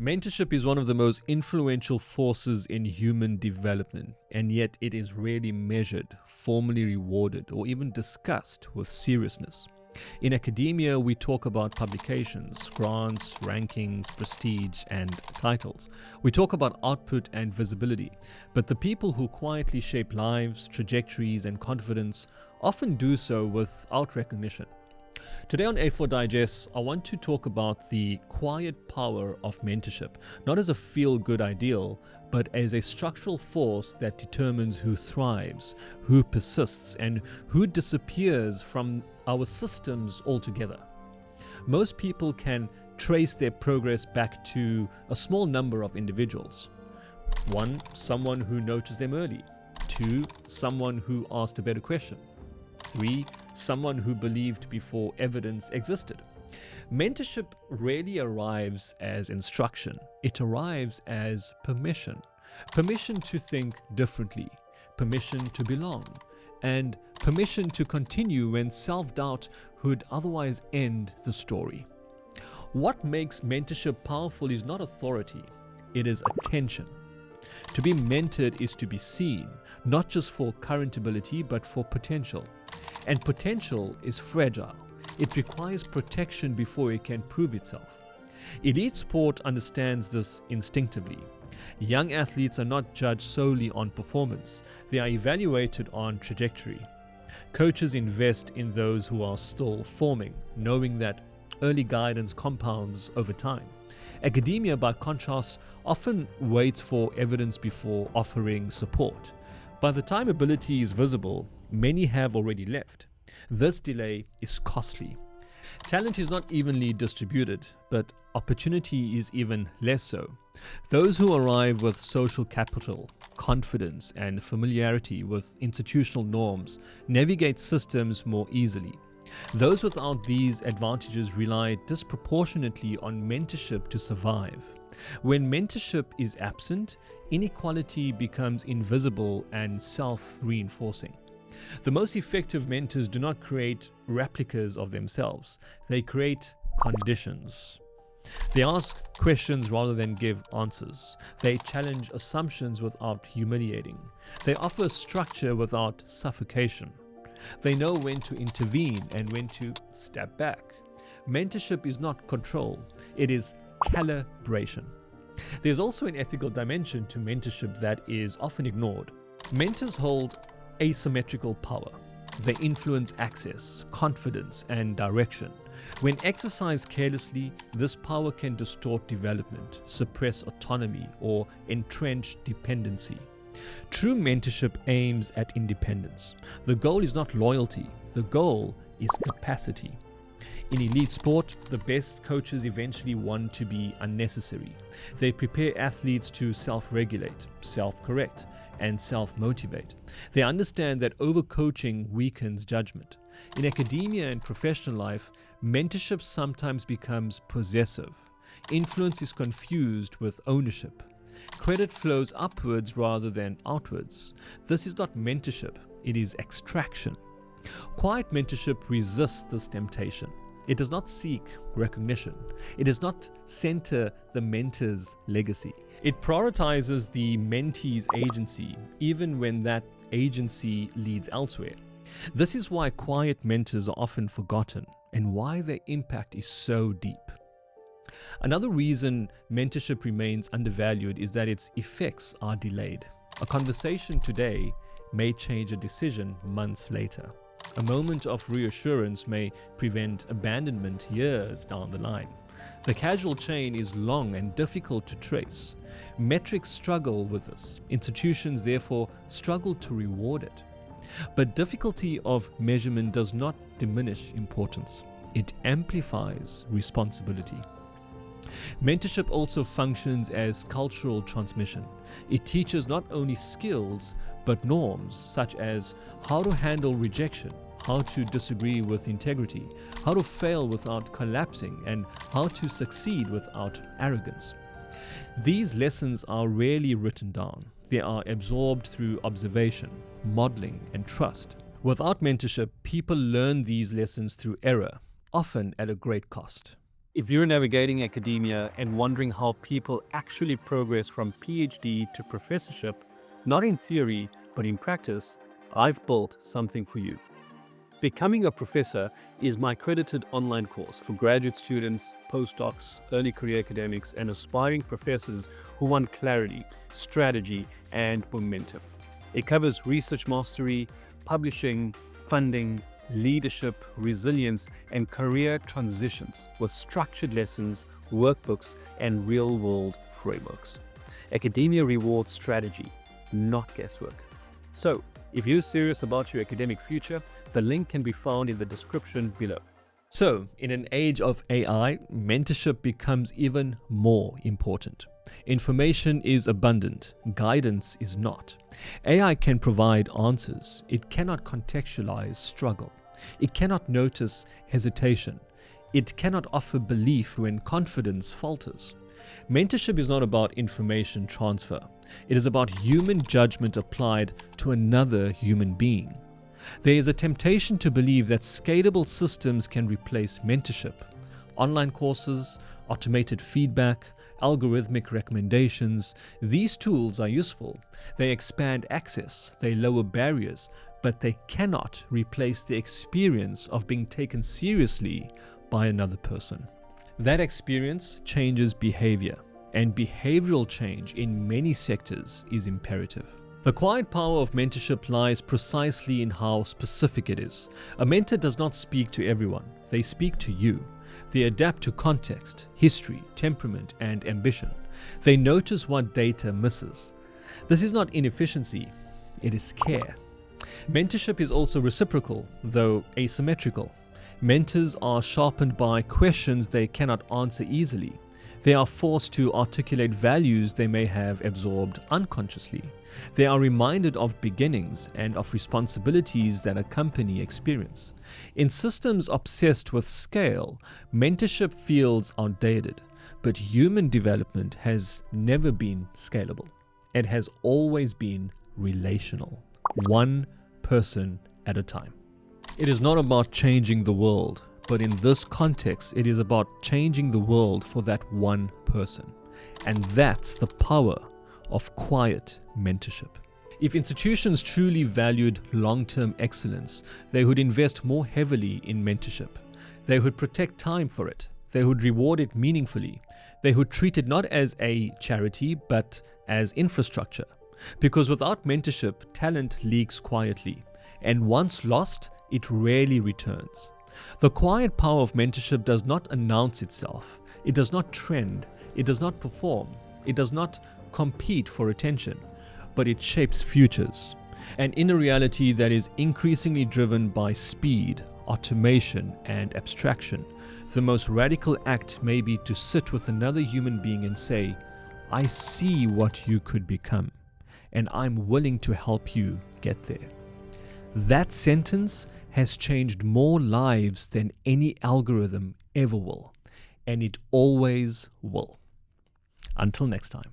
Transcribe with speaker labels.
Speaker 1: Mentorship is one of the most influential forces in human development, and yet it is rarely measured, formally rewarded, or even discussed with seriousness. In academia, we talk about publications, grants, rankings, prestige, and titles. We talk about output and visibility, but the people who quietly shape lives, trajectories, and confidence often do so without recognition. Today on A4 Digest, I want to talk about the quiet power of mentorship, not as a feel-good ideal, but as a structural force that determines who thrives, who persists, and who disappears from our systems altogether. Most people can trace their progress back to a small number of individuals. 1, someone who noticed them early. 2, someone who asked a better question. 3, someone who believed before evidence existed. Mentorship rarely arrives as instruction. It arrives as permission. Permission to think differently, permission to belong, and permission to continue when self-doubt would otherwise end the story. What makes mentorship powerful is not authority, it is attention. To be mentored is to be seen, not just for current ability, but for potential. And potential is fragile. It requires protection before it can prove itself. Elite sport understands this instinctively. Young athletes are not judged solely on performance. They are evaluated on trajectory. Coaches invest in those who are still forming, knowing that early guidance compounds over time. Academia, by contrast, often waits for evidence before offering support. By the time ability is visible, many have already left. This delay is costly. Talent is not evenly distributed, but opportunity is even less so. Those who arrive with social capital, confidence, and familiarity with institutional norms navigate systems more easily. Those without these advantages rely disproportionately on mentorship to survive. When mentorship is absent, inequality becomes invisible and self-reinforcing. The most effective mentors do not create replicas of themselves, they create conditions. They ask questions rather than give answers. They challenge assumptions without humiliating. They offer structure without suffocation. They know when to intervene and when to step back. Mentorship is not control, it is calibration. There's also an ethical dimension to mentorship that is often ignored. Mentors hold asymmetrical power. They influence access, confidence, and direction. When exercised carelessly, this power can distort development, suppress autonomy, or entrench dependency. True mentorship aims at independence. The goal is not loyalty, the goal is capacity. In elite sport, the best coaches eventually want to be unnecessary. They prepare athletes to self-regulate, self-correct, and self-motivate. They understand that overcoaching weakens judgment. In academia and professional life, mentorship sometimes becomes possessive. Influence is confused with ownership. Credit flows upwards rather than outwards. This is not mentorship, it is extraction. Quiet mentorship resists this temptation. It does not seek recognition. It does not center the mentor's legacy. It prioritizes the mentee's agency, even when that agency leads elsewhere. This is why quiet mentors are often forgotten and why their impact is so deep. Another reason mentorship remains undervalued is that its effects are delayed. A conversation today may change a decision months later. A moment of reassurance may prevent abandonment years down the line. The causal chain is long and difficult to trace. Metrics struggle with this. Institutions therefore struggle to reward it. But difficulty of measurement does not diminish importance. It amplifies responsibility. Mentorship also functions as cultural transmission. It teaches not only skills, but norms such as how to handle rejection, how to disagree with integrity, how to fail without collapsing, and how to succeed without arrogance. These lessons are rarely written down. They are absorbed through observation, modeling, and trust. Without mentorship, people learn these lessons through error, often at a great cost.
Speaker 2: If you're navigating academia and wondering how people actually progress from PhD to professorship, not in theory, but in practice, I've built something for you. Becoming a Professor is my credited online course for graduate students, postdocs, early career academics, and aspiring professors who want clarity, strategy, and momentum. It covers research mastery, publishing, funding, leadership, resilience, and career transitions with structured lessons, workbooks, and real world frameworks. Academia rewards strategy, not guesswork. So, if you're serious about your academic future, the link can be found in the description below.
Speaker 1: So, in an age of AI, mentorship becomes even more important. Information is abundant, guidance is not. AI can provide answers, it cannot contextualize struggle. It cannot notice hesitation. It cannot offer belief when confidence falters. Mentorship is not about information transfer. It is about human judgment applied to another human being. There is a temptation to believe that scalable systems can replace mentorship. Online courses, automated feedback, algorithmic recommendations, these tools are useful. They expand access, they lower barriers, but they cannot replace the experience of being taken seriously by another person. That experience changes behavior, and behavioral change in many sectors is imperative. The quiet power of mentorship lies precisely in how specific it is. A mentor does not speak to everyone, they speak to you. They adapt to context, history, temperament, and ambition. They notice what data misses. This is not inefficiency, it is care. Mentorship is also reciprocal, though asymmetrical. Mentors are sharpened by questions they cannot answer easily. They are forced to articulate values they may have absorbed unconsciously. They are reminded of beginnings and of responsibilities that accompany experience. In systems obsessed with scale, mentorship feels outdated, but human development has never been scalable. It has always been relational, one person at a time. It is not about changing the world, but in this context, it is about changing the world for that one person. And that's the power of quiet mentorship. If institutions truly valued long-term excellence, they would invest more heavily in mentorship. They would protect time for it. They would reward it meaningfully. They would treat it not as a charity, but as infrastructure. Because without mentorship, talent leaks quietly. And once lost, it rarely returns. The quiet power of mentorship does not announce itself. It does not trend. It does not perform. It does not compete for attention. But it shapes futures. And in a reality that is increasingly driven by speed, automation, and abstraction, the most radical act may be to sit with another human being and say, I see what you could become, and I'm willing to help you get there. That sentence has changed more lives than any algorithm ever will, and it always will. Until next time.